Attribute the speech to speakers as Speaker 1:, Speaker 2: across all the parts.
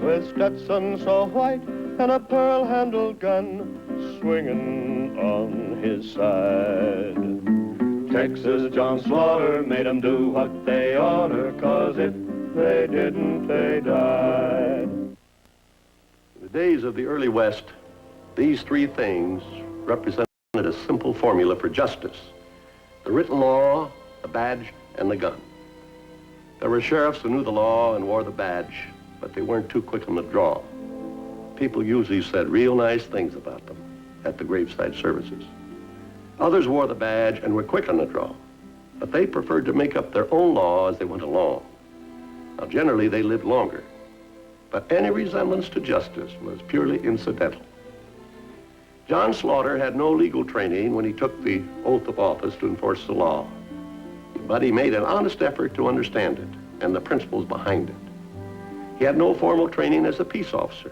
Speaker 1: with Stetson so white and a pearl-handled gun swinging on his side. Texas John Slaughter made 'em do what they oughter, 'cause if they didn't, they died.
Speaker 2: In the days of the early West, these three things represented a simple formula for justice: the written law, the badge, and the gun. There were sheriffs who knew the law and wore the badge, but they weren't too quick on the draw. People usually said real nice things about them at the graveside services. Others wore the badge and were quick on the draw, but they preferred to make up their own law as they went along. Now, generally, they lived longer, but any resemblance to justice was purely incidental. John Slaughter had no legal training when he took the oath of office to enforce the law, but he made an honest effort to understand it and the principles behind it. He had no formal training as a peace officer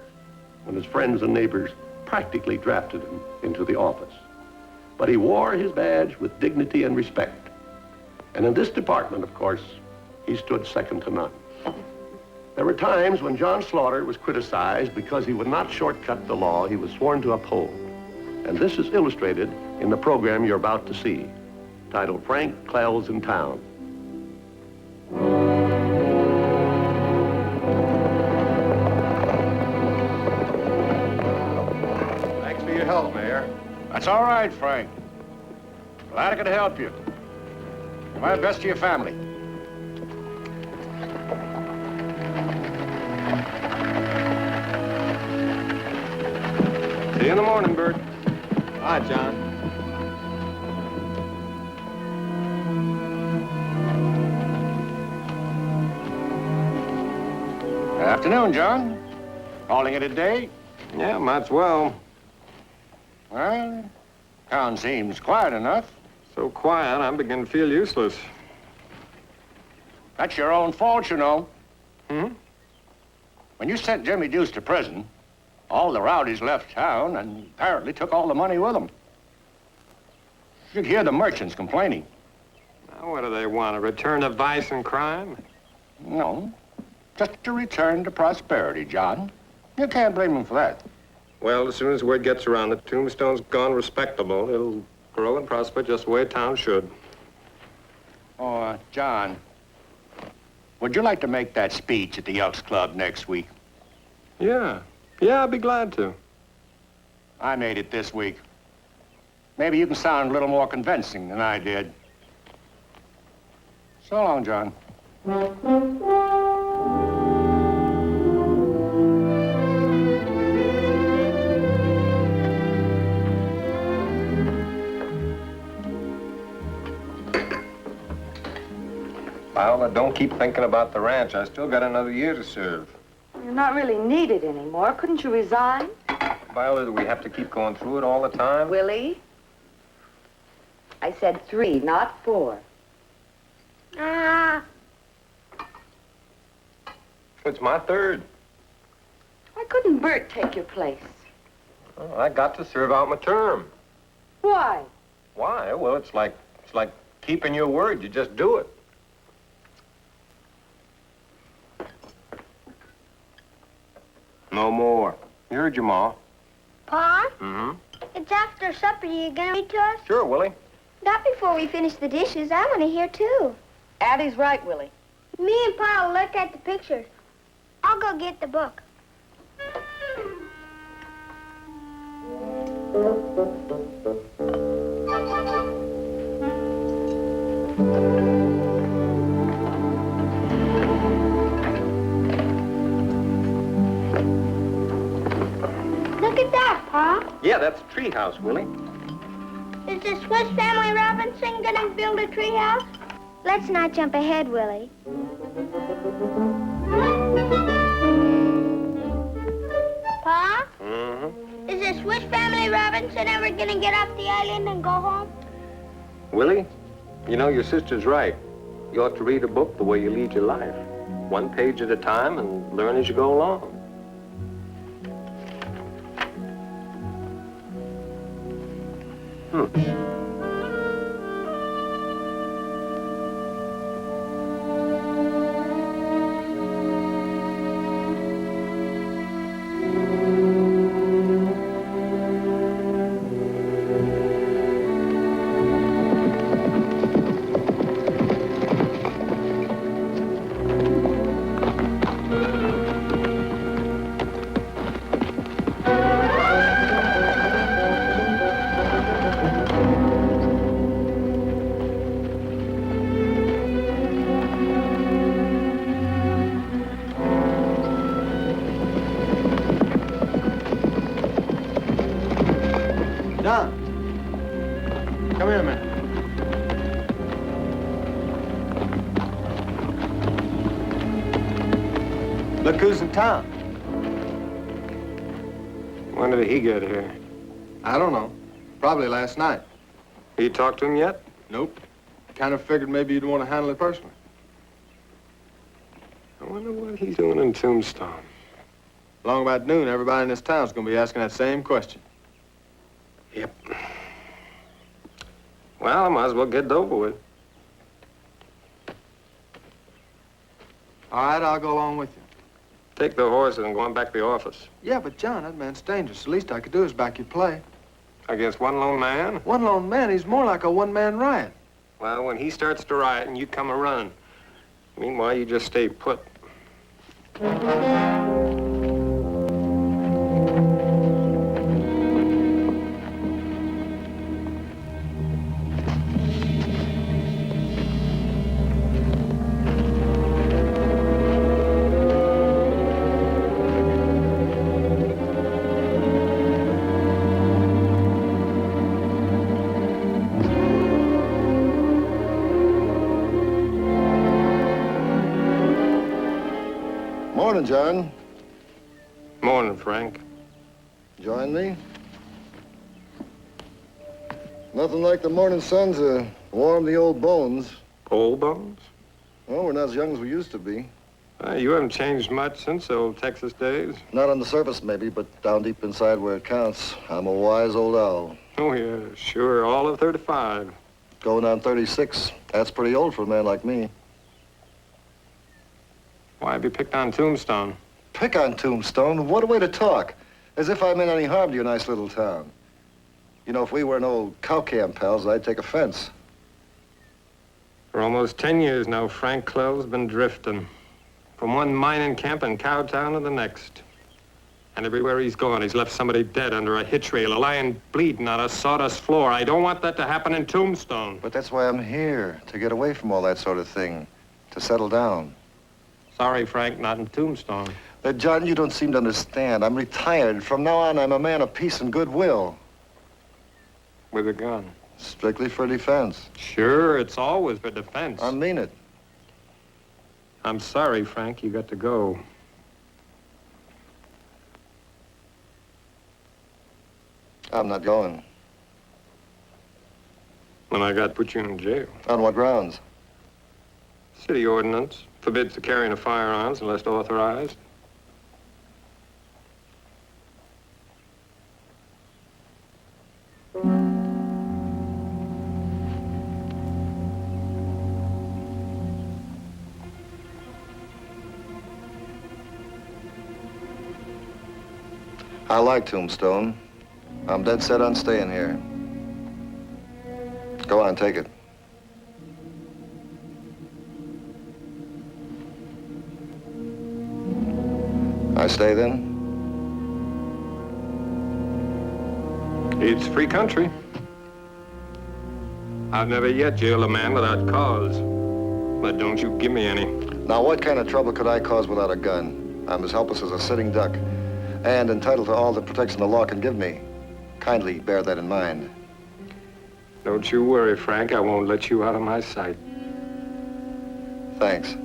Speaker 2: when his friends and neighbors practically drafted him into the office. But he wore his badge with dignity and respect. And in this department, of course, he stood second to none. There were times when John Slaughter was criticized because he would not shortcut the law he was sworn to uphold. And this is illustrated in the program you're about to see, titled Frank Clell's in Town.
Speaker 3: Thanks for your help, Mayor.
Speaker 4: That's all right, Frank. Glad I could help you. My best to your family.
Speaker 3: See you in the morning, Bert. Hi, John.
Speaker 4: Good afternoon, John. Calling it a day?
Speaker 3: Yeah, might as well.
Speaker 4: Well, town seems quiet enough.
Speaker 3: So quiet, I'm beginning to feel useless.
Speaker 4: That's your own fault, you know.
Speaker 3: Hmm?
Speaker 4: When you sent Jimmy Deuce to prison, all the rowdies left town and apparently took all the money with them. You'd hear the merchants complaining.
Speaker 3: Now, what do they want, a return to vice and crime?
Speaker 4: No, just a return to prosperity, John. You can't blame them for that.
Speaker 3: Well, as soon as word gets around that Tombstone's gone respectable, it'll grow and prosper just the way a town should.
Speaker 4: Oh, John, would you like to make that speech at the Elks Club next week?
Speaker 3: Yeah, I'd be glad to.
Speaker 4: I made it this week. Maybe you can sound a little more convincing than I did. So long, John.
Speaker 3: Viola, don't keep thinking about the ranch. I still got another year to serve.
Speaker 5: You're not really needed anymore. Couldn't you resign?
Speaker 3: Viola, do we have to keep going through it all the time?
Speaker 5: Willie? I said 3, not 4.
Speaker 3: It's my third.
Speaker 5: Why couldn't Bert take your place?
Speaker 3: Oh, I got to serve out my term.
Speaker 5: Why?
Speaker 3: Why? Well, it's like keeping your word. You just do it. No more. You heard your ma.
Speaker 6: Pa?
Speaker 3: Mm-hmm.
Speaker 6: It's after supper. You gonna read to us?
Speaker 3: Sure, Willie.
Speaker 6: Not before we finish the dishes. I want to hear, too.
Speaker 5: Addie's right, Willie.
Speaker 6: Me and Pa will look at the pictures. I'll go get the book. Look at that, Pa.
Speaker 3: Yeah, that's a tree house, Willie.
Speaker 6: Is the Swiss Family Robinson gonna build a treehouse? Let's not jump ahead, Willie. Pa?
Speaker 3: Mm-hmm.
Speaker 6: Is the Swiss Family Robinson ever gonna get off the island and go home?
Speaker 3: Willie, you know, your sister's right. You ought to read a book the way you lead your life. One page at a time and learn as you go along.
Speaker 7: town.
Speaker 3: When did he get here?
Speaker 7: I don't know. Probably last night.
Speaker 3: You talked to him yet?
Speaker 7: Nope. Kind of figured maybe you'd want to handle it personally.
Speaker 3: I wonder what he's doing in Tombstone.
Speaker 7: Long about noon, everybody in this town's going to be asking that same question.
Speaker 3: Yep. Well, I might as well get it over with.
Speaker 7: All right, I'll go along with you.
Speaker 3: Take the horses and go on back to the office.
Speaker 7: Yeah, but John, that man's dangerous. The least I could do is back your play.
Speaker 3: Against one lone man?
Speaker 7: One lone man, he's more like a one-man riot.
Speaker 3: Well, when he starts to riot and you come a running. Meanwhile, you just stay put.
Speaker 8: Morning, John.
Speaker 3: Morning, Frank.
Speaker 8: Join me? Nothing like the morning sun to warm the old bones.
Speaker 3: Old bones?
Speaker 8: Well, we're not as young as we used to be.
Speaker 3: You haven't changed much since the old Texas days.
Speaker 8: Not on the surface, maybe, but down deep inside where it counts, I'm a wise old owl.
Speaker 3: Oh, yeah, sure. All of 35.
Speaker 8: Going on 36. That's pretty old for a man like me.
Speaker 3: Why have you picked on Tombstone?
Speaker 8: Pick on Tombstone? What a way to talk. As if I meant any harm to your nice little town. You know, if we weren't old cow-cam pals, I'd take offense.
Speaker 3: For almost 10 years now, Frank Clell's been drifting. From one mining camp in Cowtown to the next. And everywhere he's gone, he's left somebody dead under a hitch rail, lying bleeding on a sawdust floor. I don't want that to happen in Tombstone.
Speaker 8: But that's why I'm here, to get away from all that sort of thing, to settle down.
Speaker 3: Sorry, Frank, not in Tombstone.
Speaker 8: John, you don't seem to understand. I'm retired. From now on, I'm a man of peace and goodwill.
Speaker 3: With a gun?
Speaker 8: Strictly for defense.
Speaker 3: Sure, it's always for defense.
Speaker 8: I mean it.
Speaker 3: I'm sorry, Frank, you got to go.
Speaker 8: I'm not going.
Speaker 3: When I got to put you in jail.
Speaker 8: On what grounds?
Speaker 3: City ordinance forbids the carrying of firearms unless authorized.
Speaker 8: I like Tombstone. I'm dead set on staying here. Go on, take it. I stay then?
Speaker 3: It's free country. I've never yet jailed a man without cause. But don't you give me any.
Speaker 8: Now, what kind of trouble could I cause without a gun? I'm as helpless as a sitting duck, and entitled to all the protection the law can give me. Kindly bear that in mind.
Speaker 3: Don't you worry, Frank. I won't let you out of my sight.
Speaker 8: Thanks.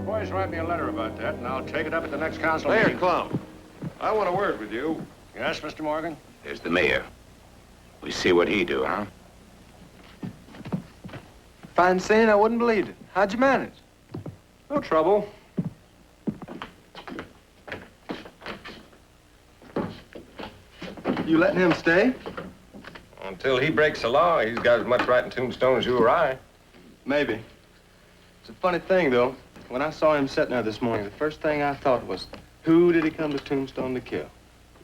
Speaker 4: Boys, write me a letter about that, and I'll take it up at the next council
Speaker 2: Mayor
Speaker 4: meeting.
Speaker 2: Clell, I want a word with you.
Speaker 4: Yes, Mr. Morgan?
Speaker 9: There's the mayor. We see what he do, huh?
Speaker 7: If I hadn't seen it, I wouldn't believe it. How'd you manage?
Speaker 3: No trouble.
Speaker 7: You letting him stay?
Speaker 3: Until he breaks the law, he's got as much right in Tombstone as you or I.
Speaker 7: Maybe. It's a funny thing, though. When I saw him sitting there this morning, the first thing I thought was, who did he come to Tombstone to kill?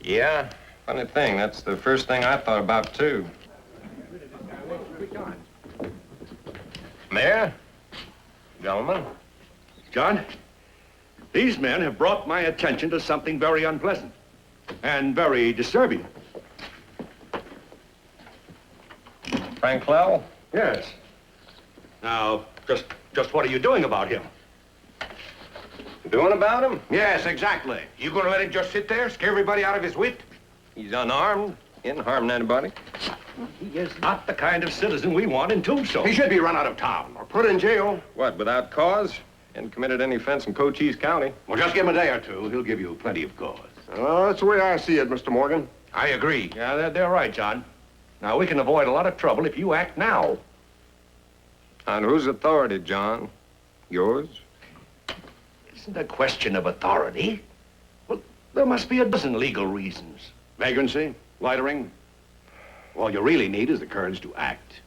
Speaker 3: Yeah, funny thing. That's the first thing I thought about, too. Mayor? Gentlemen?
Speaker 4: John, these men have brought my attention to something very unpleasant and very disturbing.
Speaker 3: Frank Clell?
Speaker 4: Yes. Now, just what are you doing about him?
Speaker 3: Doing about him?
Speaker 9: Yes, exactly. You gonna let him just sit there, scare everybody out of his wit?
Speaker 3: He's unarmed. He isn't harming anybody.
Speaker 4: He is not the kind of citizen we want in Tombstone.
Speaker 9: He should be run out of town or put in jail.
Speaker 3: What, without cause? Hasn't committed any offense in Cochise County.
Speaker 9: Well, just give him a day or two. He'll give you plenty of cause.
Speaker 2: That's the way I see it, Mr. Morgan.
Speaker 9: I agree.
Speaker 4: Yeah, they're right, John. Now, we can avoid a lot of trouble if you act now.
Speaker 3: On whose authority, John? Yours?
Speaker 4: Isn't a question of authority. Well, there must be a dozen legal reasons.
Speaker 9: Vagrancy, loitering. All you really need is the courage to act.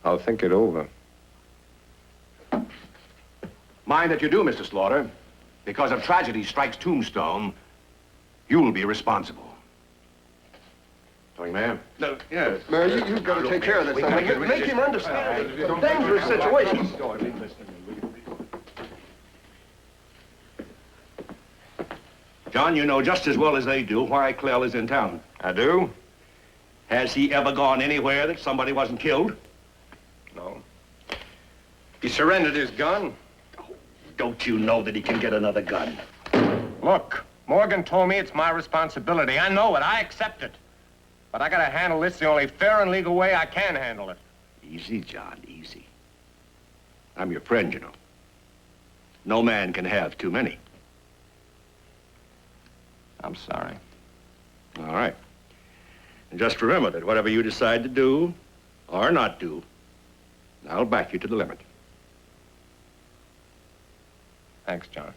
Speaker 3: I'll think it over.
Speaker 9: Mind that you do, Mr. Slaughter. Because if tragedy strikes Tombstone, you'll be responsible. Tony, ma'am?
Speaker 2: No, yes. Mayor, you've got to take care of this. Make him understand. It's a dangerous situation.
Speaker 4: John, you know just as well as they do why Clell is in town.
Speaker 3: I do?
Speaker 4: Has he ever gone anywhere that somebody wasn't killed?
Speaker 3: No. He surrendered his gun.
Speaker 4: Don't you know that he can get another gun?
Speaker 3: Look, Morgan told me it's my responsibility. I know it. I accept it. But I gotta handle this the only fair and legal way I can handle it.
Speaker 4: Easy, John, easy. I'm your friend, you know. No man can have too many.
Speaker 3: I'm sorry.
Speaker 4: All right. And just remember that whatever you decide to do or not do, I'll back you to the limit.
Speaker 3: Thanks, John.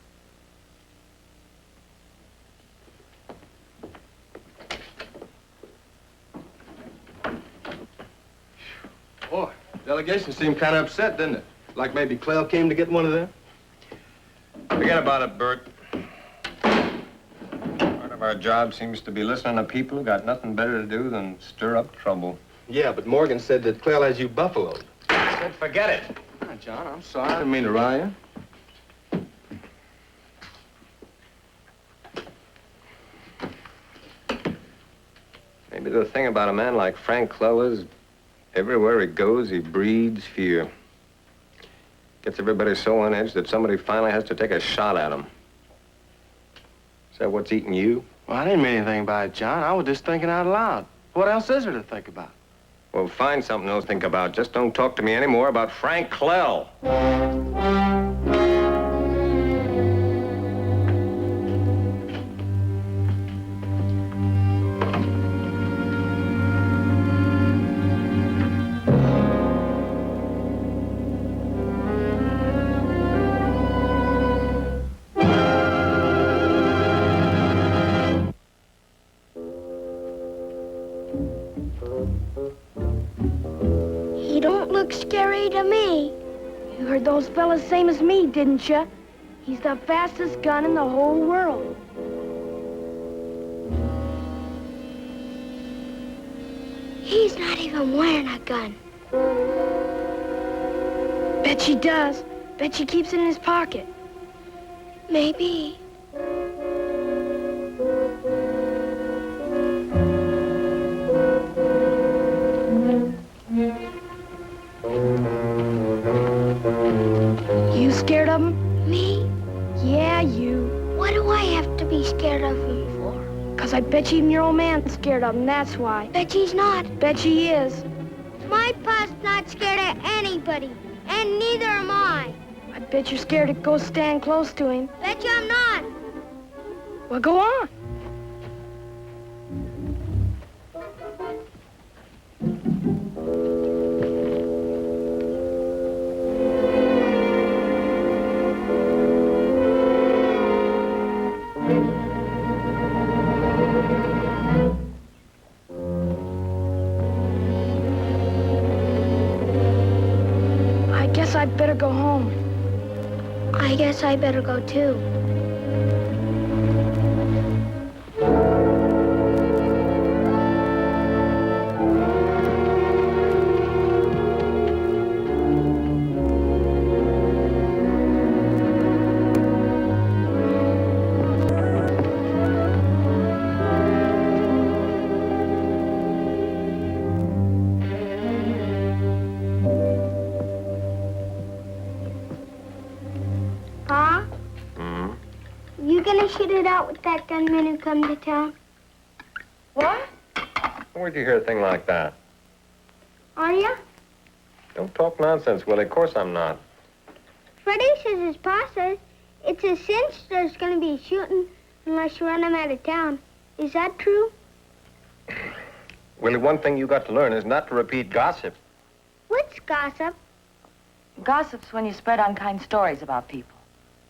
Speaker 7: Boy, delegation seemed kind of upset, didn't it? Like maybe Clell came to get one of them?
Speaker 3: Forget about it, Bert. Part of our job seems to be listening to people who got nothing better to do than stir up trouble.
Speaker 7: Yeah, but Morgan said that Clell has you buffaloed.
Speaker 3: I said forget it.
Speaker 7: John, I'm sorry. I didn't mean to rile you.
Speaker 3: Maybe the thing about a man like Frank Clell is everywhere he goes, he breeds fear. Gets everybody so on edge that somebody finally has to take a shot at him. Is that what's eating you?
Speaker 7: Well, I didn't mean anything by it, John. I was just thinking out loud. What else is there to think about?
Speaker 3: Well, find something else to think about. Just don't talk to me anymore about Frank Clell.
Speaker 6: He don't look scary to me.
Speaker 10: You heard those fellas same as me, didn't you? He's the fastest gun in the whole world.
Speaker 6: He's not even wearing a gun.
Speaker 10: Bet she does. Bet she keeps it in his pocket.
Speaker 6: Maybe.
Speaker 10: You scared of him?
Speaker 6: Me?
Speaker 10: Yeah, you.
Speaker 6: What do I have to be scared of him for?
Speaker 10: 'Cause I bet you even your old man's scared of him, that's why.
Speaker 6: Bet he's not.
Speaker 10: Bet she is.
Speaker 6: My pa's not scared of anybody, and neither am I.
Speaker 10: I bet you're scared to go stand close to him.
Speaker 6: Bet you I'm not.
Speaker 10: Well, go on. I guess I'd better go home.
Speaker 6: I guess I better go too. I shoot it out with that gunman who come to town.
Speaker 5: What?
Speaker 3: Where'd you hear a thing like that?
Speaker 6: Are ya?
Speaker 3: Don't talk nonsense, Willie. Of course I'm not.
Speaker 6: Freddie says his pa says it's a cinch there's gonna be shooting unless you run him out of town. Is that true?
Speaker 3: Willie, one thing you got to learn is not to repeat gossip.
Speaker 6: What's gossip?
Speaker 5: Gossip's when you spread unkind stories about people.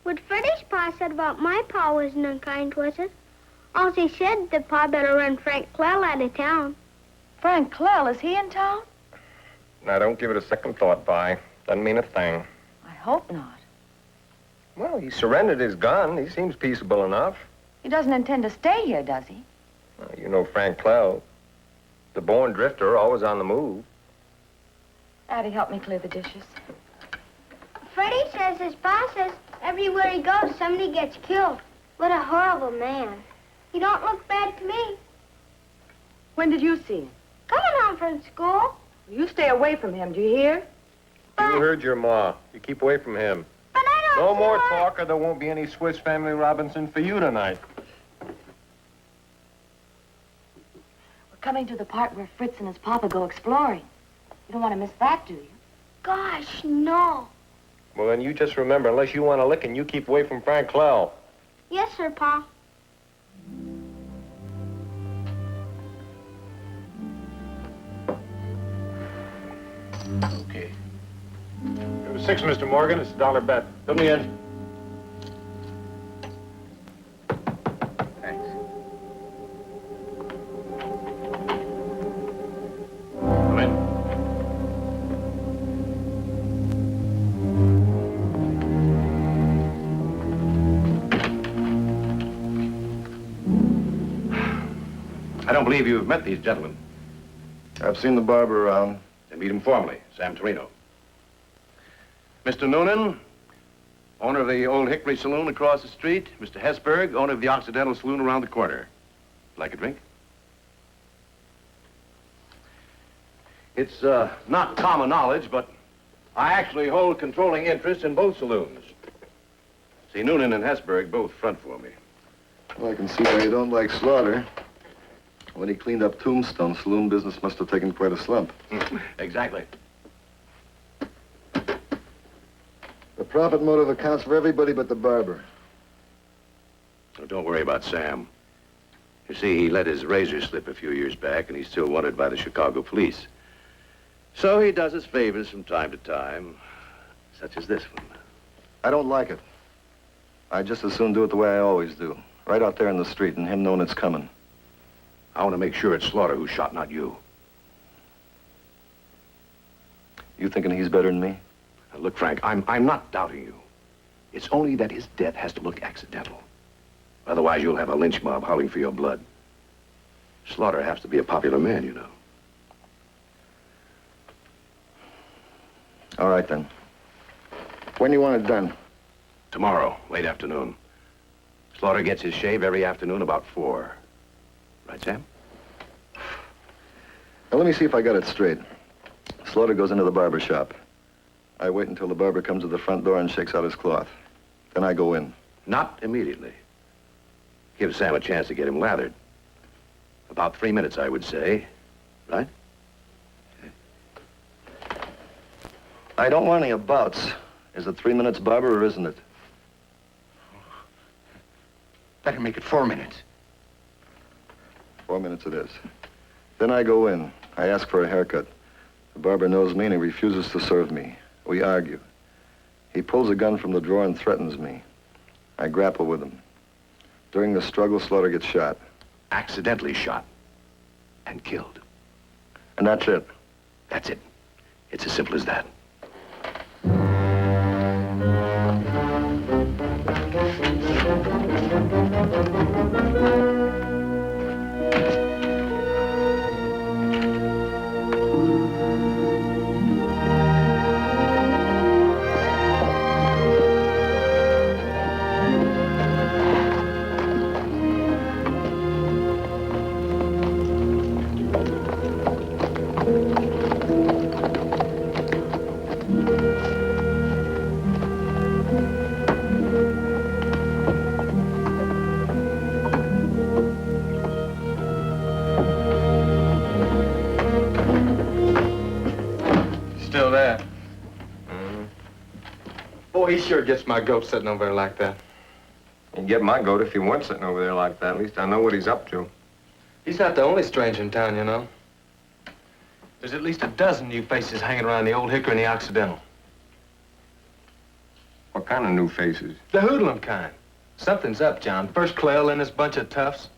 Speaker 6: What Freddie's pa said about my pa wasn't unkind, was it? All he said that pa better run Frank Clell out of town.
Speaker 5: Frank Clell, is he in town?
Speaker 3: Now, don't give it a second thought, Vi. Doesn't mean a thing.
Speaker 5: I hope not.
Speaker 3: Well, he surrendered his gun. He seems peaceable enough.
Speaker 5: He doesn't intend to stay here, does he?
Speaker 3: Well, you know Frank Clell. The born drifter, always on the move.
Speaker 5: Addie, help me clear the dishes.
Speaker 6: Freddie says his pa says everywhere he goes, somebody gets killed. What a horrible man. He don't look bad to me.
Speaker 5: When did you see him?
Speaker 6: Coming home from school.
Speaker 5: You stay away from him, do you hear?
Speaker 3: You heard your ma. You keep away from him.
Speaker 6: But I don't
Speaker 3: No
Speaker 6: see
Speaker 3: more
Speaker 6: why-
Speaker 3: talk or there won't be any Swiss Family Robinson for you tonight.
Speaker 5: We're coming to the part where Fritz and his papa go exploring. You don't want to miss that, do you?
Speaker 6: Gosh, no.
Speaker 3: Well, then you just remember, unless you want a licking, you keep away from Frank Clell.
Speaker 6: Yes, sir, Pa.
Speaker 9: Okay.
Speaker 3: It was 6, Mr. Morgan. It's a $1 bet.
Speaker 9: Put me in. Thanks. Come in. I don't believe you've met these gentlemen.
Speaker 8: I've seen the barber around.
Speaker 9: Then meet him formally, Sam Torino. Mr. Noonan, owner of the Old Hickory Saloon across the street. Mr. Hesberg, owner of the Occidental Saloon around the corner. Like a drink? It's not common knowledge, but I actually hold controlling interest in both saloons. See, Noonan and Hesberg both front for me.
Speaker 8: Well, I can see why you don't like Slaughter. When he cleaned up Tombstone, saloon business must have taken quite a slump.
Speaker 9: Exactly.
Speaker 8: The profit motive accounts for everybody but the barber.
Speaker 9: Oh, don't worry about Sam. You see, he let his razor slip a few years back, and he's still wanted by the Chicago police. So he does us favors from time to time, such as this one.
Speaker 8: I don't like it. I'd just as soon do it the way I always do. Right out there in the street and him knowing it's coming.
Speaker 9: I want to make sure it's Slaughter who shot, not you.
Speaker 8: You thinking he's better than me?
Speaker 9: Now, look, Frank, I'm not doubting you. It's only that his death has to look accidental. Otherwise, you'll have a lynch mob howling for your blood. Slaughter has to be a popular man, you know.
Speaker 8: All right, then. When do you want it done?
Speaker 9: Tomorrow, late afternoon. Slaughter gets his shave every afternoon about 4. Right, Sam?
Speaker 8: Now, let me see if I got it straight. Slaughter goes into the barber shop. I wait until the barber comes to the front door and shakes out his cloth. Then I go in.
Speaker 9: Not immediately. Give Sam a chance to get him lathered. About 3 minutes, I would say. Right?
Speaker 8: I don't want any abouts. Is it 3 minutes, barber, or isn't it?
Speaker 4: Better make it 4 minutes.
Speaker 8: 4 minutes it is. Then I go in. I ask for a haircut. The barber knows me and he refuses to serve me. We argue. He pulls a gun from the drawer and threatens me. I grapple with him. During the struggle, Slaughter gets shot.
Speaker 9: Accidentally shot. And killed.
Speaker 8: And that's it.
Speaker 9: That's it. It's as simple as that.
Speaker 7: Oh, he sure gets my goat sitting over there like that.
Speaker 3: He'd get my goat if he weren't sitting over there like that. At least I know what he's up to.
Speaker 7: He's not the only stranger in town, you know. There's at least a dozen new faces hanging around the Old Hickory and the Occidental.
Speaker 3: What kind of new faces?
Speaker 7: The hoodlum kind. Something's up, John. First Clell and his bunch of toughs.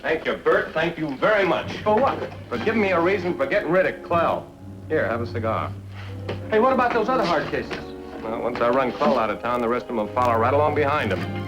Speaker 3: Thank you, Bert. Thank you very much.
Speaker 7: For what?
Speaker 3: For giving me a reason for getting rid of Clell. Here, have a cigar.
Speaker 7: Hey, what about those other hard cases?
Speaker 3: Well, once I run Clell out of town, the rest of them will follow right along behind him.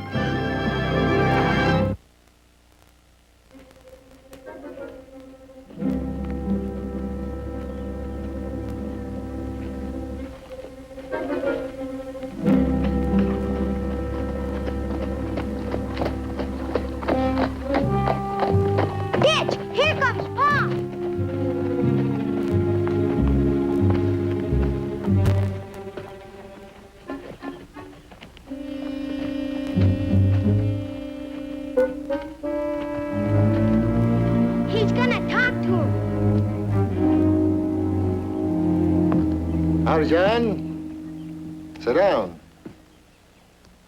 Speaker 8: Howdy, John. Sit down.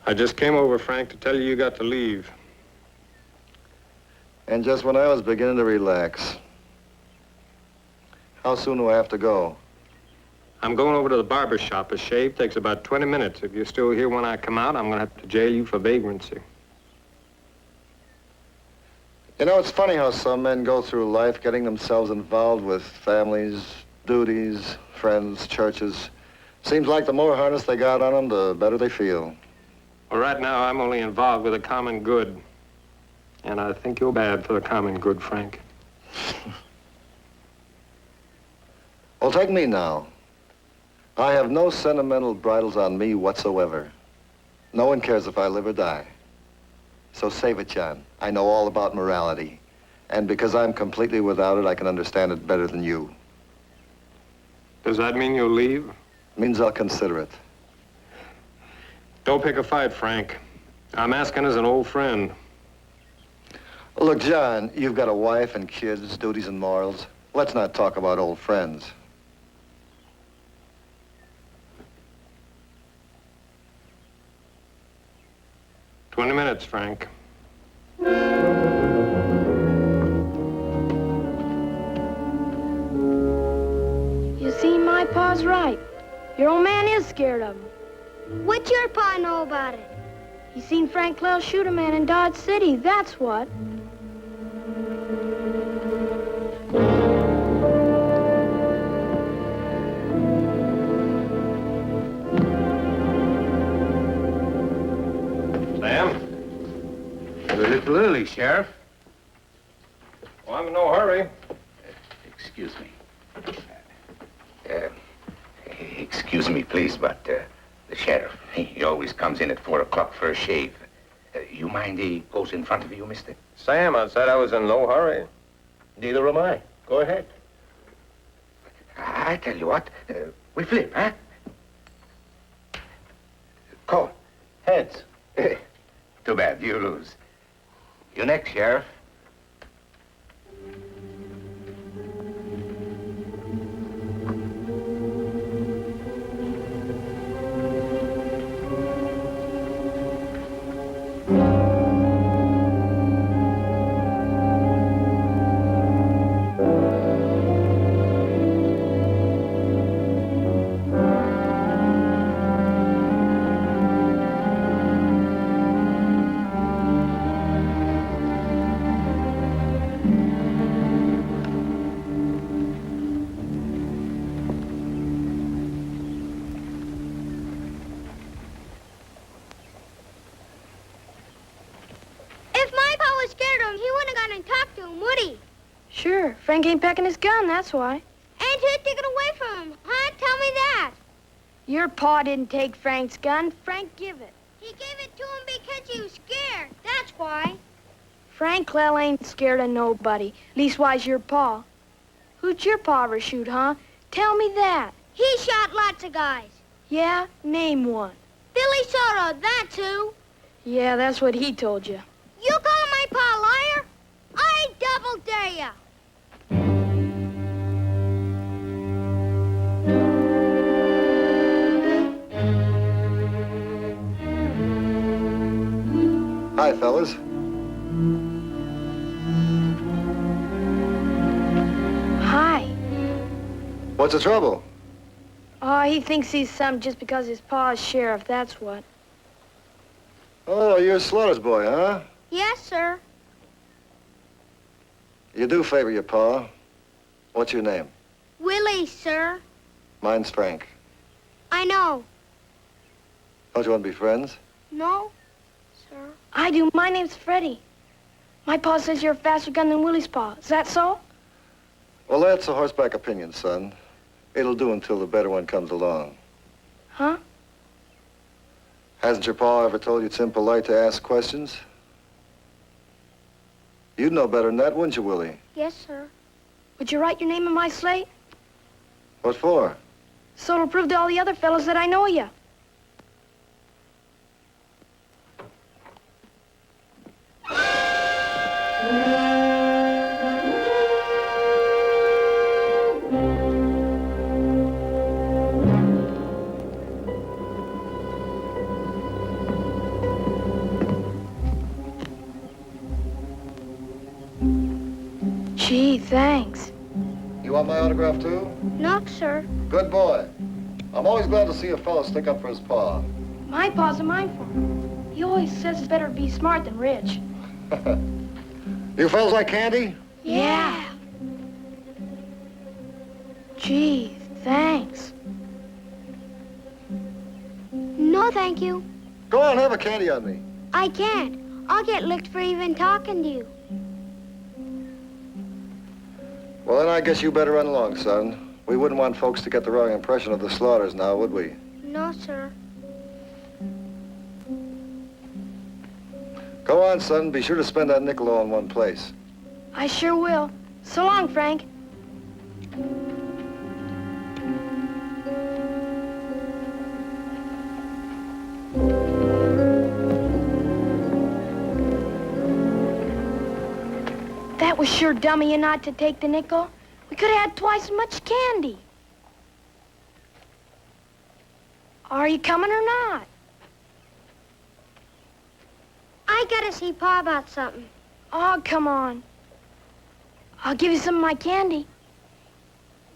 Speaker 3: I just came over, Frank, to tell you got to leave.
Speaker 8: And just when I was beginning to relax. How soon do I have to go?
Speaker 3: I'm going over to the barber shop. A shave takes about 20 minutes. If you're still here when I come out, I'm going to have to jail you for vagrancy.
Speaker 8: You know, it's funny how some men go through life getting themselves involved with families, duties, friends, churches. Seems like the more harness they got on them, the better they feel.
Speaker 3: Well, right now, I'm only involved with the common good. And I think you're bad for the common good, Frank.
Speaker 8: Well, take me now. I have no sentimental bridles on me whatsoever. No one cares if I live or die. So save it, John. I know all about morality. And because I'm completely without it, I can understand it better than you.
Speaker 3: Does that mean you'll leave?
Speaker 8: Means I'll consider it.
Speaker 3: Don't pick a fight, Frank. I'm asking as an old friend.
Speaker 8: Look, John, you've got a wife and kids, duties and morals. Let's not talk about old friends.
Speaker 3: "20 minutes, Frank."
Speaker 10: You see, my pa's right. Your old man is scared of him.
Speaker 6: What's your pa know about it?
Speaker 10: He seen Frank Clell shoot a man in Dodge City, that's what.
Speaker 3: Sam?
Speaker 4: A little early, Sheriff.
Speaker 3: Well, I'm in no hurry.
Speaker 11: Excuse me. Excuse me, please, but the sheriff, he always comes in at 4 o'clock for a shave. You mind he goes in front of you, mister?
Speaker 3: Sam, I said I was in no hurry.
Speaker 4: Neither am I. Go ahead.
Speaker 11: I tell you what, we flip, huh? Call.
Speaker 4: Heads.
Speaker 11: Too bad, you lose. You next, Sheriff.
Speaker 10: Sure, Frank ain't packing his gun, that's why.
Speaker 6: And who took it away from him? Huh? Tell me that.
Speaker 10: Your pa didn't take Frank's gun. Frank give it.
Speaker 6: He gave it to him because he was scared. That's why.
Speaker 10: Frank Clell ain't scared of nobody. Leastwise, your pa. Who'd your pa ever shoot, huh? Tell me that.
Speaker 6: He shot lots of guys.
Speaker 10: Yeah? Name one.
Speaker 6: Billy Soto, that's who.
Speaker 10: Yeah, that's what he told you.
Speaker 6: You call my pa a liar? I double dare ya.
Speaker 8: Hi, fellas.
Speaker 10: Hi.
Speaker 8: What's the trouble?
Speaker 10: Oh, he thinks he's some just because his pa's sheriff, that's what.
Speaker 8: Oh, you're Slaughter's boy, huh?
Speaker 6: Yes, sir.
Speaker 8: You do favor your pa. What's your name?
Speaker 6: Willie, sir.
Speaker 8: Mine's Frank.
Speaker 6: I know.
Speaker 8: Don't you want to be friends?
Speaker 6: No, sir.
Speaker 10: I do. My name's Freddie. My pa says you're a faster gun than Willie's pa. Is that so?
Speaker 8: Well, that's a horseback opinion, son. It'll do until the better one comes along.
Speaker 10: Huh?
Speaker 8: Hasn't your pa ever told you it's impolite to ask questions? You'd know better than that, wouldn't you, Willie?
Speaker 6: Yes, sir.
Speaker 10: Would you write your name in my slate?
Speaker 8: What for?
Speaker 10: So it'll prove to all the other fellows that I know you. Gee, thanks.
Speaker 8: You want my autograph, too?
Speaker 6: No, sir.
Speaker 8: Good boy. I'm always glad to see a fellow stick up for his pa.
Speaker 10: My pa's a mindful. He always says it's better to be smart than rich.
Speaker 8: You fellas like candy?
Speaker 10: Yeah. Gee, thanks.
Speaker 6: No, thank you.
Speaker 8: Go on, have a candy on me.
Speaker 6: I can't. I'll get licked for even talking to you.
Speaker 8: Well, then I guess you better run along, son. We wouldn't want folks to get the wrong impression of the Slaughters now, would we?
Speaker 6: No, sir.
Speaker 8: Go on, son. Be sure to spend that nickel all in one place.
Speaker 10: I sure will. So long, Frank. That was sure dumb of you not to take the nickel. We could have had twice as much candy. Are you coming or not?
Speaker 6: I gotta see Pa about something.
Speaker 10: Oh, come on. I'll give you some of my candy.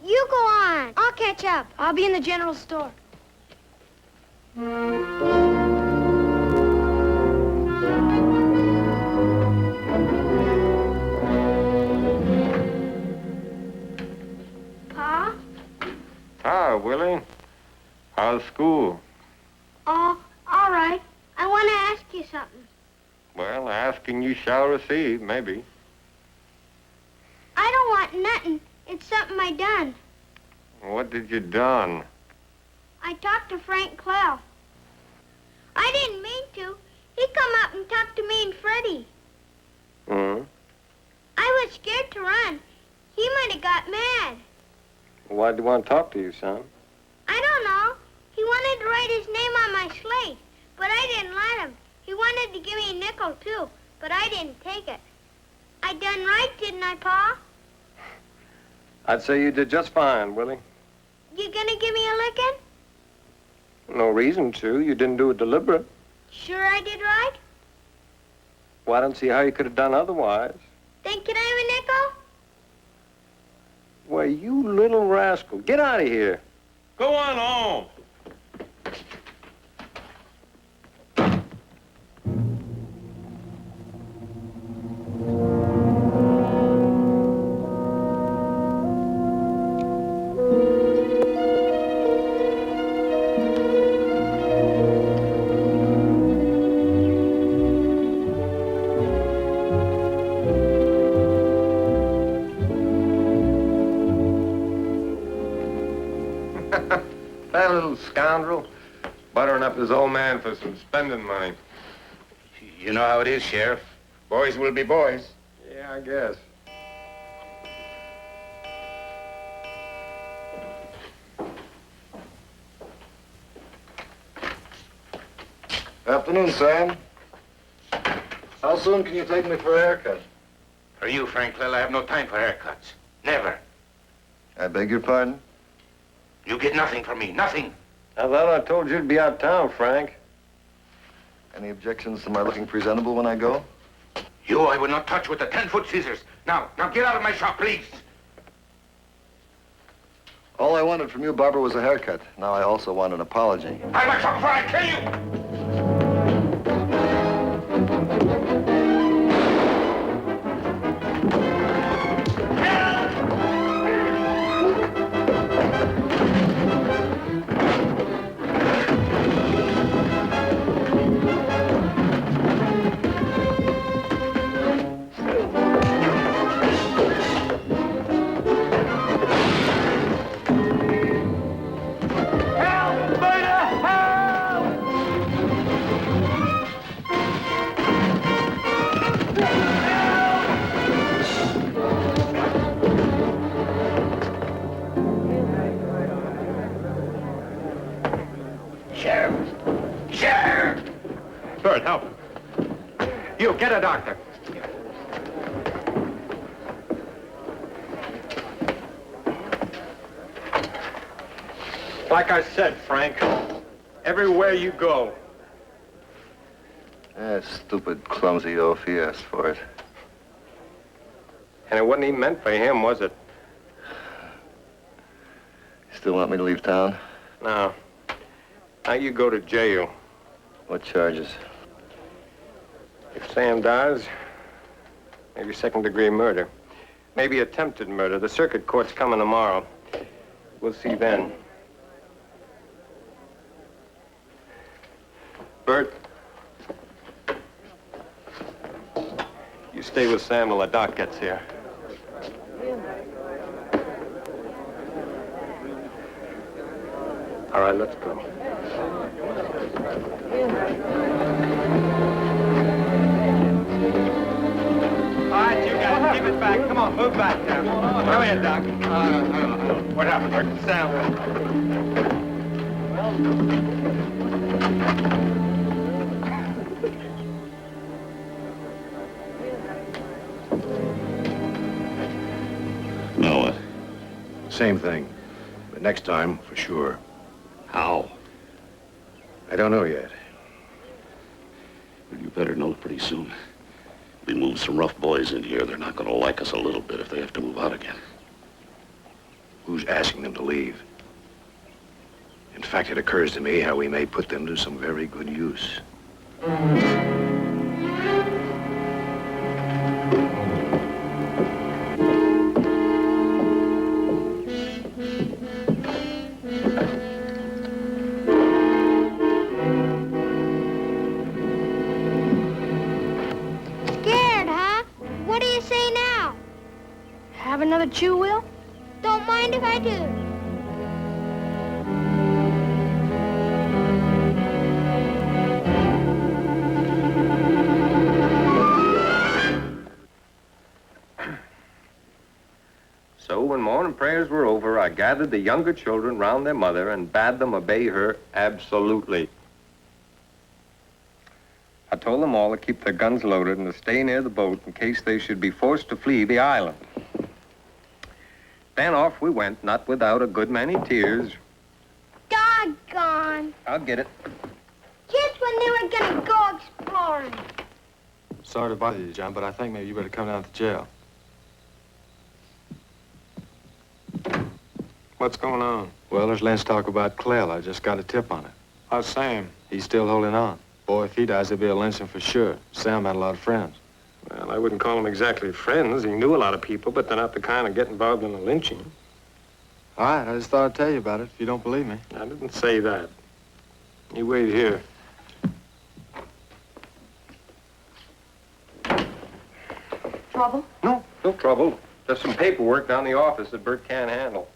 Speaker 6: You go on. I'll catch up.
Speaker 10: I'll be in the general store.
Speaker 6: Pa?
Speaker 3: Ah, Willie. How's school?
Speaker 6: Oh, all right. I want to ask you something.
Speaker 3: Well, asking you shall receive, maybe.
Speaker 6: I don't want nothing. It's something I done.
Speaker 3: What did you done?
Speaker 6: I talked to Frank Clell. I didn't mean to. He come up and talked to me and Freddie.
Speaker 3: Hmm?
Speaker 6: I was scared to run. He might have got mad.
Speaker 3: Why'd you want to talk to you, son?
Speaker 6: I don't know. He wanted to write his name on my slate, but I didn't let him. He wanted to give me a nickel, too, but I didn't take it. I done right, didn't I, Pa?
Speaker 3: I'd say you did just fine, Willie.
Speaker 6: You gonna give me a licking?
Speaker 3: No reason to. You didn't do it deliberate.
Speaker 6: Sure I did right?
Speaker 3: Well, I don't see how you could have done otherwise.
Speaker 6: Then can I have a nickel?
Speaker 3: Why, you little rascal. Get out of here. Go on home. That little scoundrel, buttering up his old man for some spending money.
Speaker 11: You know how it is, Sheriff. Boys will be boys.
Speaker 3: Yeah, I guess.
Speaker 8: Afternoon, Sam. How soon can you take me for a haircut?
Speaker 11: For you, Frank Clell, I have no time for haircuts. Never.
Speaker 8: I beg your pardon?
Speaker 11: You get nothing from me, nothing.
Speaker 3: I thought I told you to be out of town, Frank.
Speaker 8: Any objections to my looking presentable when I go?
Speaker 11: You I will not touch with the 10-foot scissors. Now get out of my shop, please.
Speaker 8: All I wanted from you, Barber, was a haircut. Now I also want an apology.
Speaker 11: Out of my shop before I kill you!
Speaker 3: Bert, help. You, get a doctor. Like I said, Frank, everywhere you go.
Speaker 8: That stupid, clumsy oaf, he asked for it.
Speaker 3: And it wasn't even meant for him, was it?
Speaker 8: Still want me to leave town?
Speaker 3: No. Now you go to jail.
Speaker 8: What charges?
Speaker 3: If Sam dies, maybe second-degree murder. Maybe attempted murder. The circuit court's coming tomorrow. We'll see then. Bert, you stay with Sam till the doc gets here. All right, let's go. All right, you guys, keep it back. Come on, move back now. Come here, Doc. What happened, Bert? Sam.
Speaker 9: Now what? Same thing. But next time, for sure.
Speaker 12: How?
Speaker 9: I don't know yet.
Speaker 12: You better know pretty soon. We moved some rough boys in here. They're not going to like us a little bit if they have to move out again.
Speaker 9: Who's asking them to leave? In fact, it occurs to me how we may put them to some very good use.
Speaker 6: Scared, huh? What do you say now?
Speaker 10: Have another chew, Will?
Speaker 6: Don't mind if I do.
Speaker 3: So when morning prayers were over, I gathered the younger children round their mother and bade them obey her absolutely. I told them all to keep their guns loaded and to stay near the boat in case they should be forced to flee the island. Then off we went, not without a good many tears.
Speaker 6: Doggone.
Speaker 3: I'll get it.
Speaker 6: Just when they were gonna go exploring.
Speaker 7: Sorry to bother you, John, but I think maybe you better come down to jail.
Speaker 3: What's going on?
Speaker 7: Well, there's Lynn's talk about Clell. I just got a tip on it.
Speaker 3: How's Sam?
Speaker 7: He's still holding on. Boy, if he dies, there'll be a lynching for sure. Sam had a lot of friends.
Speaker 3: Well, I wouldn't call them exactly friends. He knew a lot of people, but they're not the kind of get involved in a lynching.
Speaker 7: All right, I just thought I'd tell you about it if you don't believe me.
Speaker 3: I didn't say that. You wait here.
Speaker 5: Trouble?
Speaker 3: No trouble. There's some paperwork down the office that Bert can't handle.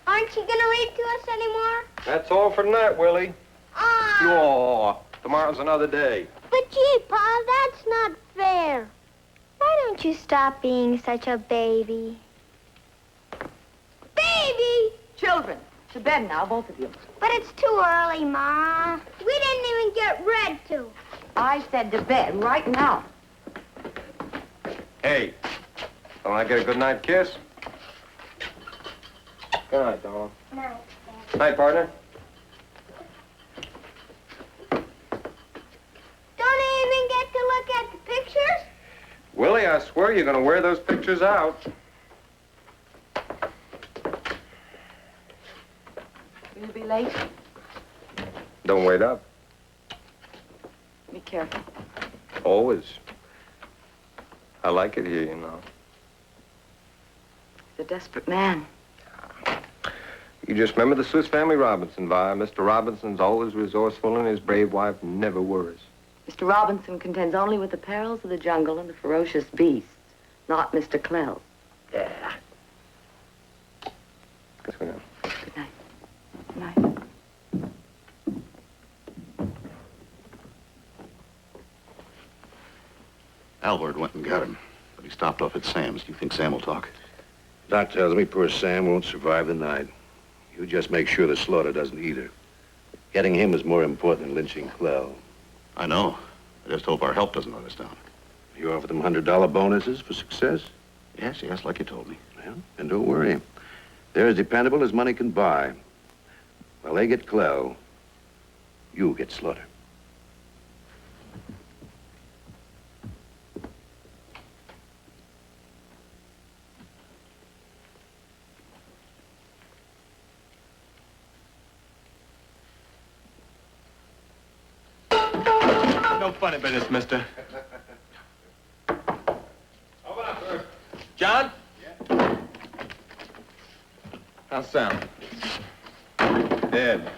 Speaker 6: Aren't you gonna read to us anymore?
Speaker 3: That's all for tonight, Willie. Oh, tomorrow's another day.
Speaker 6: But gee, Pa, that's not fair. Why don't you stop being such a baby? Baby!
Speaker 5: Children, to bed now, both of you.
Speaker 6: But it's too early, Ma. We didn't even get read to.
Speaker 5: I said to bed right now.
Speaker 3: Hey, don't I get a good night kiss? Good night, darling.
Speaker 6: Night.
Speaker 3: Night, partner.
Speaker 6: Don't
Speaker 3: Willie, I swear you're gonna wear those pictures out.
Speaker 5: Will you be late?
Speaker 3: Don't wait up.
Speaker 5: Be careful.
Speaker 3: Always. I like it here, you know.
Speaker 5: He's a desperate man.
Speaker 3: You just remember the Swiss Family Robinson, Vi. Mr. Robinson's always resourceful and his brave wife never worries.
Speaker 5: Mr. Robinson contends only with the perils of the jungle and the ferocious beasts, not Mr. Clell.
Speaker 3: Yeah. Good night.
Speaker 5: Good night. Good night.
Speaker 12: Albert went and got him, but he stopped off at Sam's. Do you think Sam will talk?
Speaker 9: Doc tells me poor Sam won't survive the night. You just make sure the slaughter doesn't eat her. Getting him is more important than lynching Clell.
Speaker 12: I know. I just hope our help doesn't let us down.
Speaker 9: You offer them $100 bonuses for success?
Speaker 12: Yes, like you told me.
Speaker 9: Well, then don't worry. They're as dependable as money can buy. While they get Clell, you get Slaughter.
Speaker 7: No funny business, mister.
Speaker 3: Open up, sir.
Speaker 7: John? Yeah? How's Sam? Dead.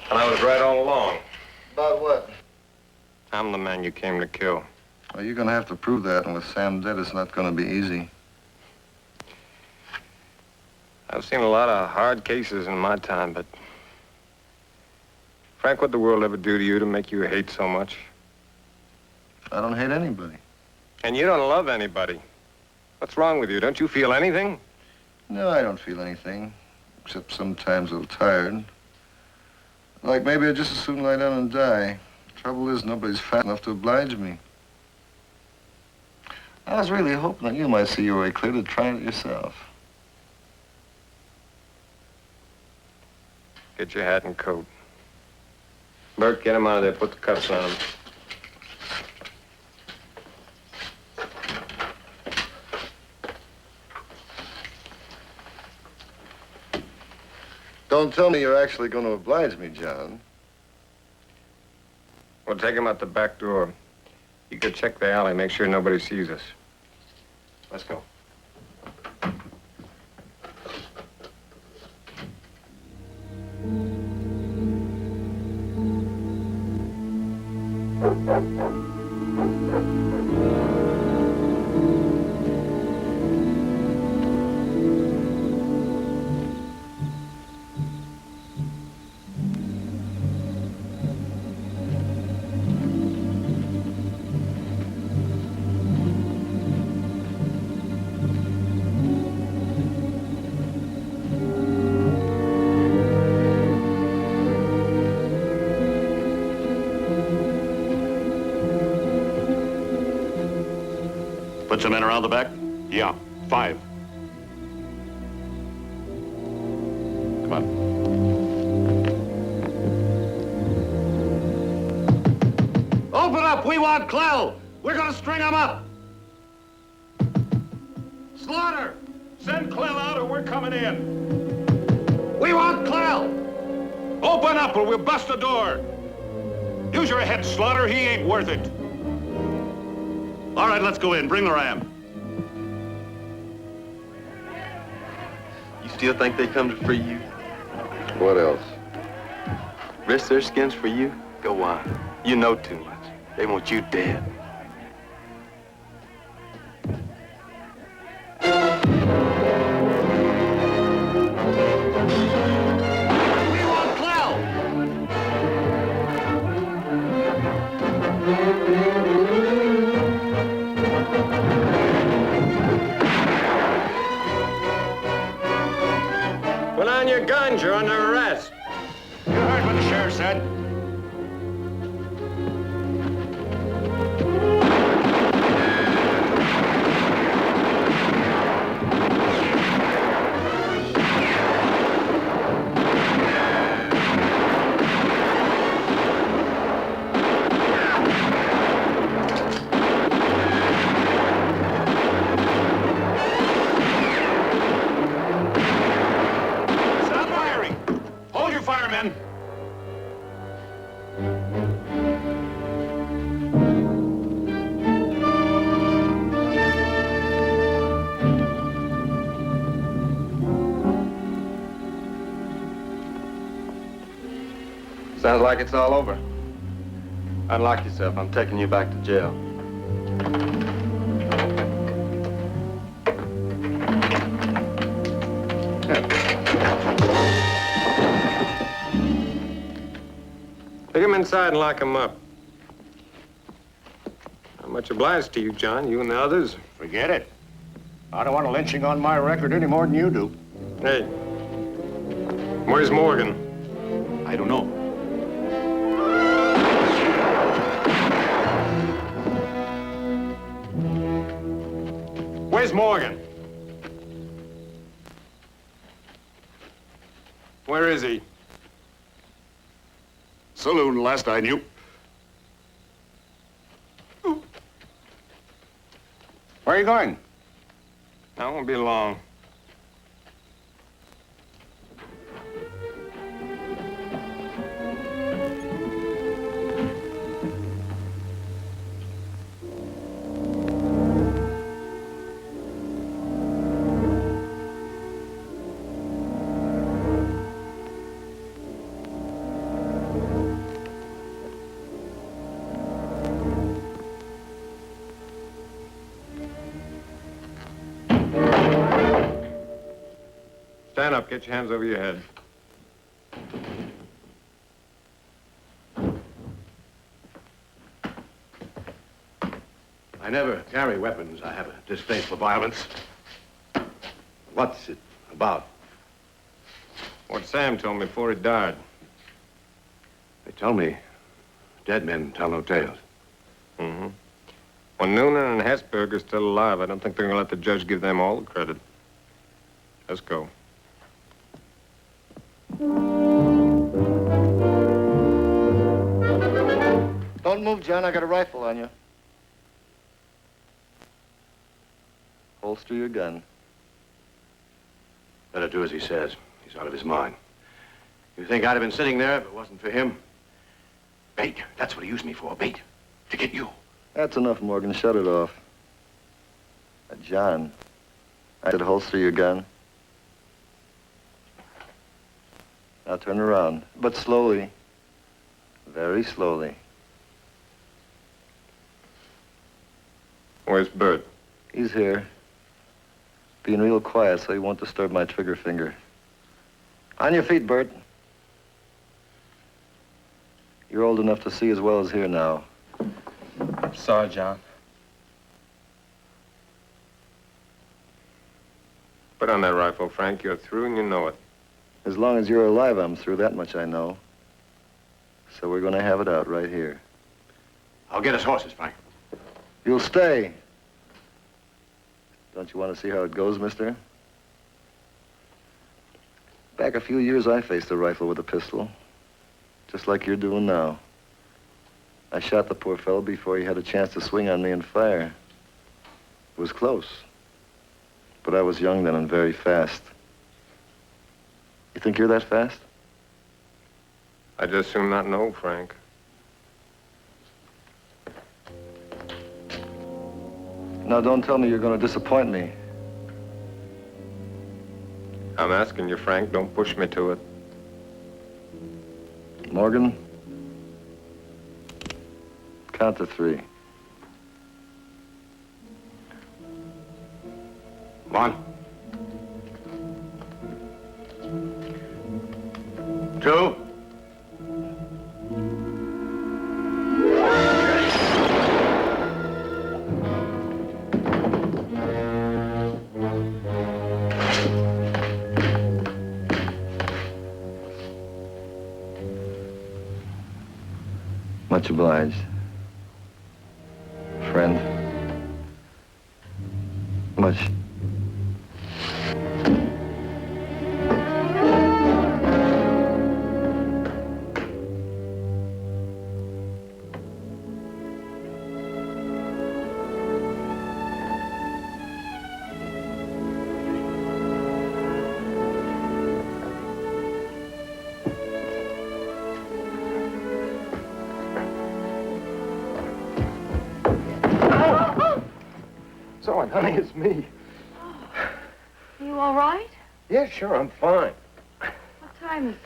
Speaker 3: And I was right all along.
Speaker 8: About what?
Speaker 3: I'm the man you came to kill.
Speaker 8: Well, you're gonna have to prove that, and with Sam dead, it's not gonna be easy.
Speaker 3: I've seen a lot of hard cases in my time, but... Frank, what'd the world ever do to you to make you hate so much?
Speaker 8: I don't hate anybody.
Speaker 3: And you don't love anybody. What's wrong with you? Don't you feel anything?
Speaker 8: No, I don't feel anything, except sometimes a little tired. Like maybe I'd just as soon lie down and die. Trouble is, nobody's fat enough to oblige me. I was really hoping that you might see your way clear to trying it yourself.
Speaker 3: Get your hat and coat. Bert, get him out of there. Put the cuffs on him.
Speaker 8: Don't tell me you're actually going to oblige me, John.
Speaker 3: We'll take him out the back door. You could check the alley, make sure nobody sees us. Let's go.
Speaker 12: Put some men around the back?
Speaker 13: Yeah, 5.
Speaker 12: Come on.
Speaker 9: Open up! We want Clell! We're gonna string him up!
Speaker 13: Slaughter! Send Clell out or we're coming in.
Speaker 9: We want Clell!
Speaker 13: Open up or we'll bust the door. Use your head, Slaughter. He ain't worth it.
Speaker 12: All right, let's go in. Bring the ram.
Speaker 7: You still think they come to free you?
Speaker 8: What else?
Speaker 7: Risk their skins for you? Go on. You know too much. They want you dead.
Speaker 9: We want Clell!
Speaker 3: Put on your guns. You're under arrest.
Speaker 4: You heard what the sheriff said.
Speaker 7: Sounds like it's all over. Unlock yourself. I'm taking you back to jail.
Speaker 3: Take him inside and lock him up. I'm much obliged to you, John, you and the others.
Speaker 4: Forget it. I don't want a lynching on my record any more than you do.
Speaker 3: Hey, where's Morgan?
Speaker 13: I don't know.
Speaker 3: Where's Morgan? Where is he?
Speaker 13: Saloon, last I knew.
Speaker 4: Where are you going?
Speaker 3: I won't be long. Stand up, get your hands over your head.
Speaker 9: I never carry weapons. I have a distaste for violence. What's it about?
Speaker 3: What Sam told me before he died.
Speaker 9: They tell me dead men tell no tales.
Speaker 3: Mm-hmm. When Noonan and Hesberg are still alive, I don't think they're going to let the judge give them all the credit. Let's go.
Speaker 8: Don't move, John. I got a rifle on you. Holster your gun.
Speaker 9: Better do as he says. He's out of his mind. You think I'd have been sitting there if it wasn't for him? Bait. That's what he used me for. Bait. To get you.
Speaker 8: That's enough, Morgan. Shut it off. John, I said holster your gun. Now turn around, but slowly. Very slowly.
Speaker 3: Where's Bert?
Speaker 8: He's here. Being real quiet so he won't disturb my trigger finger. On your feet, Bert. You're old enough to see as well as hear now.
Speaker 7: Sorry, John.
Speaker 3: Put on that rifle, Frank. You're through and you know it.
Speaker 8: As long as you're alive, I'm through. That much I know. So we're going to have it out right here.
Speaker 9: I'll get us horses, Frank.
Speaker 8: You'll stay. Don't you want to see how it goes, mister? Back a few years, I faced a rifle with a pistol. Just like you're doing now. I shot the poor fellow before he had a chance to swing on me and fire. It was close. But I was young then and very fast. You think you're that fast?
Speaker 3: I'd just soon not know, Frank.
Speaker 8: Now, don't tell me you're going to disappoint me.
Speaker 3: I'm asking you, Frank. Don't push me to it.
Speaker 8: Morgan, count to 3.
Speaker 9: 1, 2.
Speaker 8: Much obliged. Friend. Much.
Speaker 7: Honey, it's me.
Speaker 5: You all right?
Speaker 7: Yeah, sure, I'm fine.
Speaker 5: What time is it?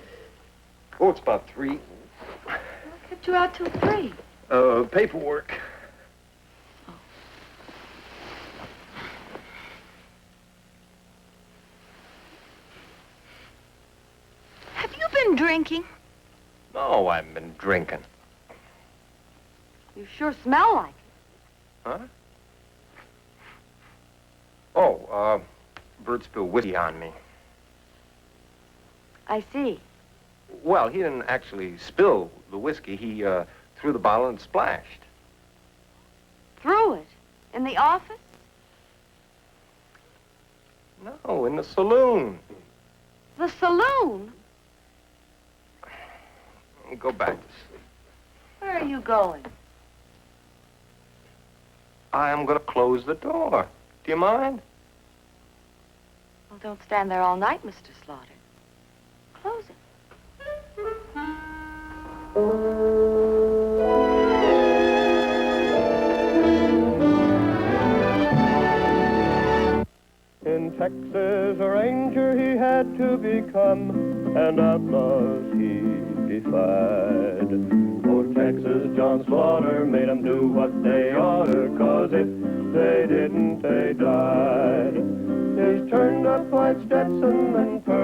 Speaker 7: Oh, it's about 3.
Speaker 5: What you out till 3?
Speaker 3: Paperwork.
Speaker 5: Have you been drinking?
Speaker 3: No, I haven't been drinking.
Speaker 5: You sure smell like it.
Speaker 3: Huh? Oh, Bert spilled whiskey on me.
Speaker 5: I see.
Speaker 3: Well, he didn't actually spill the whiskey. He threw the bottle and splashed.
Speaker 5: Threw it? In the office?
Speaker 3: No, in the saloon.
Speaker 5: The saloon?
Speaker 3: Go back to sleep.
Speaker 5: Where are you going?
Speaker 3: I'm going to close the door. Do you mind?
Speaker 5: Well, don't stand there all night, Mr. Slaughter. Close it.
Speaker 1: In Texas, a ranger he had to become, and outlaws he defied. For Texas, John Slaughter made 'em do what they oughter, 'cause if they didn't, they died. His turned-up white Stetson and pearl